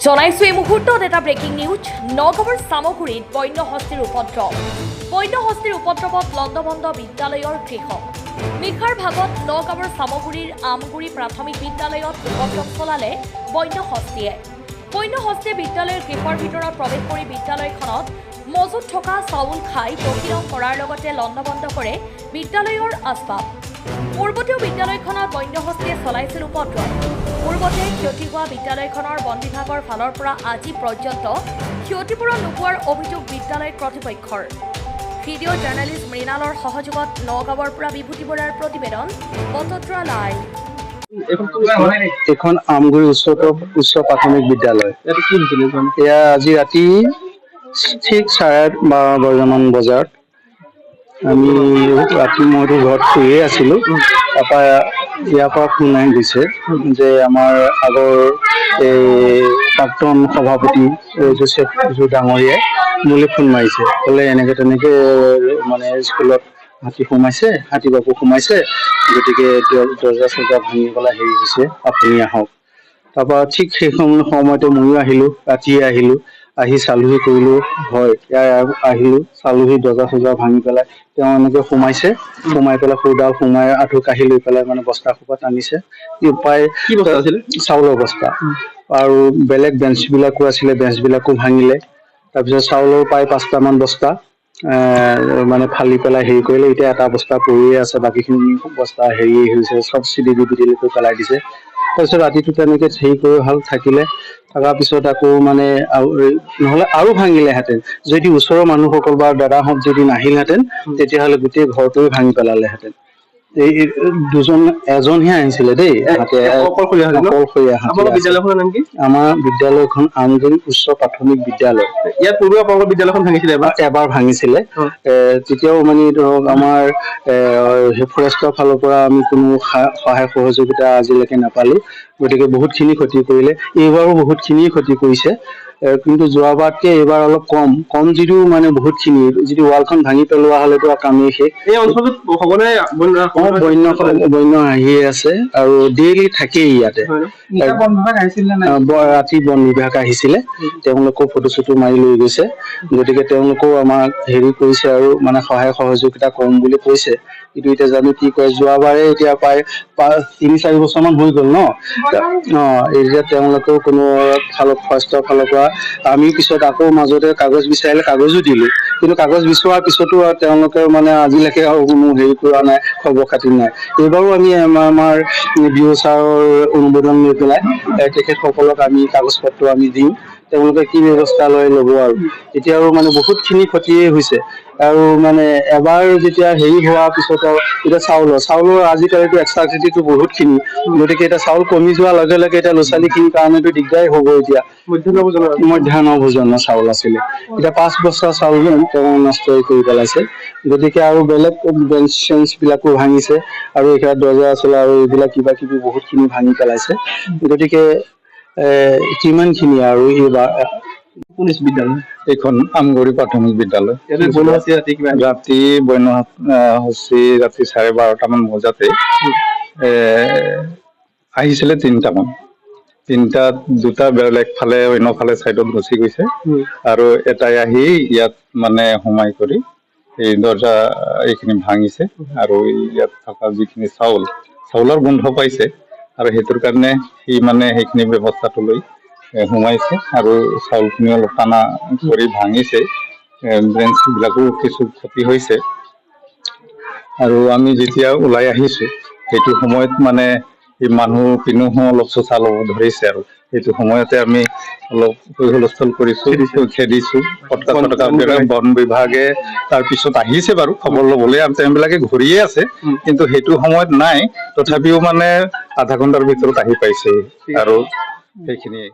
জনাইছো এই মুহূৰ্তত এটা ব্ৰেকিং নিউজ। নগাঁৱৰ চামগুৰিত বন্যহস্তীৰ উপদ্ৰৱ। বন্যহস্তীৰ উপদ্ৰৱত লণ্ডভণ্ড বিদ্যালয়ৰ গৃহ। নিশাৰ ভাগত নগাঁৱৰ চামগুৰিৰ আমগুৰি প্ৰাথমিক বিদ্যালয়ত উপদ্ৰৱ চলালে বন্যহস্তীয়ে। বন্যহস্তীয়ে বিদ্যালয়ৰ গৃহৰ ভিতৰত প্ৰৱেশ কৰি বিদ্যালয়খনত মজুত থকা চাউল খাই তহিলং কৰাৰ লগতে লণ্ডভণ্ড কৰে বিদ্যালয়ৰ আচবাব। পূৰ্বতেও বিদ্যালয়খনত বন্যহস্তীয়ে চলাইছিল উপদ্ৰৱ। পূৰ্বতে ক্ষতি হোৱা বিদ্যালয়খনৰ বন বিভাগৰ ফালৰ পৰা আজি পৰ্যন্ত ক্ষতিপূৰণ নোপোৱাৰ অভিযোগ বিদ্যালয় কৰ্তৃপক্ষৰ। ভিডিঅ' জাৰ্নেলিষ্ট মৃণালৰ সহযোগত নগাঁৱৰ পৰা বিভূতি বৰাৰ প্ৰতিবেদন বটদ্ৰা লাইভ। এখন আমগুৰি উচ্চ প্ৰাথমিক বিদ্যালয়। এয়া আজি ৰাতি ঠিক 12:30 বজাত আমি ৰাতি মইতো ঘৰত শুয়ে আছিলোঁ। তাৰপৰা ইয়াৰ পৰা ফোন আহি দিছে যে আমাৰ আগৰ এই প্ৰাক্তন সভাপতি জোচেফ ডাঙৰীয়াই মোলৈ ফোন মাৰিছে, ক'লে এনেকৈ তেনেকৈ মানে স্কুলত হাতী সোমাইছে, হাতী বাবু সোমাইছে, গতিকে দৰ্জা চৰ্জা ভাঙি পেলাই হেৰি হৈছে, আপুনি আহক। তাৰপৰা ঠিক সেই সময়তে ময়ো আহিলোঁ, ৰাতিয়ে আহিলোঁ, আহি চালোহি কৰিলোঁ, হয় ইয়াৰ আহিলোঁ চালোহি দৰ্জা চৰ্জা ভাঙি পেলাই তেওঁ এনেকৈ সোমাই পেলাই সৰুডাল সোমাই আঁঠু কাঢ়ি লৈ পেলাই মানে বস্তা সোপা টানিছে। প্ৰায় কি বস্তা আছিলে? চাউলৰ বস্তা আৰু বেলেগ বেঞ্চবিলাকো আছিলে, বেঞ্চবিলাকো ভাঙিলে। তাৰপিছত চাউলৰ প্ৰায় 5টামান বস্তা মানে ফালি পেলাই হেৰি কৰিলে। এতিয়া এটা বস্তা পৰিয়ে আছে, বাকীখিনি বস্তা হেৰি হৈছে, চব চিডিলি বিডিলি কৰি পেলাই দিছে। তাৰপিছত ৰাতিটো তেনেকৈ হেৰি কৰি ভাল থাকিলে। থকাৰ পিছত আকৌ মানে নহ'লে আৰু ভাঙিলেহেঁতেন, যদি ওচৰৰ মানুহসকল বা দাদাহঁত যদি নাহিলহেঁতেন তেতিয়াহ'লে গোটেই ঘৰটোৱে ভাঙি পেলালেহেঁতেন। এই এজনহে আহিছিলে দেই, অকলশৰীয়া। বিদ্যালয়খনৰ নাম কি? আমাৰ বিদ্যালয়খন আমগুৰি উচ্চ প্ৰাথমিক বিদ্যালয়। ইয়াত পূৰ্বে আপোনালোকৰ বিদ্যালয়খন ভাঙিছিলে এবাৰ ভাঙিছিলে। তেতিয়াও মানে ধৰক আমাৰ ফৰেষ্টৰ ফালৰ পৰা আমি কোনো সহায় সহযোগিতা আজিলৈকে নাপালোঁ, গতিকে বহুতখিনি ক্ষতি কৰিলে। এইবাৰো বহুতখিনি ক্ষতি কৰিছে, কিন্তু যোৱাবাৰতকৈ এইবাৰ অলপ কম যদিও মানে বহুতখিনি, যদি ৱালখন ভাঙি পেলোৱা হ'লেতো কামেই শেষ। এই অঞ্চলটোত সঘনাই বন্য আহিয়ে আছে আৰু ডেইলি থাকেই ইয়াতে। ৰাতি বন বিভাগ আহিছিলে, তেওঁলোকেও ফটো চটো মাৰি লৈ গৈছে। গতিকে তেওঁলোকেও আমাক হেৰি কৰিছে আৰু মানে সহায় সহযোগিতা কৰিম বুলি কৈছে। কিন্তু এতিয়া জানো কি কয়। যোৱাবাৰে এতিয়া প্ৰায় 3-4 বছৰমান হৈ গ'ল ন। এতিয়া তেওঁলোকেও কোনো ফৰেষ্টৰ ফালৰ পৰা আমি পিছত আকৌ মাজতে কাগজ বিচাৰিলে কাগজো দিলোঁ, কিন্তু কাগজ বিচৰাৰ পিছতো তেওঁলোকে মানে আজিলৈকে আৰু কোনো হেৰি কৰা নাই, খবৰ খাতি নাই। এইবাৰো আমি আমাৰ বিঅ' ছাৰৰ অনুমোদন লৈ পেলাই তেখেতসকলক আমি কাগজ পত্ৰ আমি দিম, তেওঁলোকে কি ব্যৱস্থা ল'ব আৰু। এতিয়াও মানে বহুতখিনি ক্ষতিয়ে হৈছে আৰু মানে এবাৰ যেতিয়া হেৰি হোৱাৰ পিছত আৰু এতিয়া চাউলৰ আজিকালিতো এক্সট্ৰা খেতিটো বহুতখিনি, গতিকে এতিয়া চাউল কমি যোৱাৰ লগে লগে এতিয়া ল'ৰা ছোৱালীখিনিৰ কাৰণেতো দিগদাৰেই হ'ব। এতিয়া মধ্যাহ্ন ভোজনৰ চাউল আছিলে, এতিয়া 5 বস্তা চাউল তেওঁ নষ্ট কৰি পেলাইছে। গতিকে আৰু বেলেগ বেঞ্চ চেঞ্চবিলাকো ভাঙিছে আৰু এইবিলাক দৰ্জা চলা আৰু এইবিলাক কিবা কিবি বহুতখিনি ভাঙি পেলাইছে। গতিকে কিমানখিনি আৰু এইবাৰ বিদ্যালয় এইখন আমগুৰি প্ৰাথমিক বিদ্যালয়। ৰাতি বন্যহস্তী ৰাতি 12:30মান বজাতে আহিছিলে 3টামান। 3টাত 2টা বেলেগ ফালে অন্যফালে চাইডত গুচি গৈছে আৰু এটাই আহি ইয়াত মানে সোমাই কৰি এই দৰ্জা এইখিনি ভাঙিছে আৰু ইয়াত থকা যিখিনি চাউলৰ গোন্ধ পাইছে আৰু সেইটোৰ কাৰণে সি মানে সেইখিনি ব্যৱস্থাটো লৈ সোমাইছে আৰু চাউলখিনি অলপ টানা কৰি ভাঙিছে। বেঞ্চবিলাকো কিছু ক্ষতি হৈছে আৰু আমি যেতিয়া ওলাই আহিছোঁ সেইটো সময়ত মানে মানুহ পিনোহো অলপ চোচা ল'ব ধৰিছে আৰু সেইটো সময়তে আমি অলপ হুলস্থুল কৰিছোঁ, খেদিছোঁ। বন বিভাগে তাৰপিছত আহিছে বাৰু খবৰ ল'বলৈ, আৰু তেওঁবিলাকে ঘূৰিয়ে আছে, কিন্তু সেইটো সময়ত নাই। তথাপিও মানে আধা ঘণ্টাৰ ভিতৰত আহি পাইছে আৰু সেইখিনিয়ে।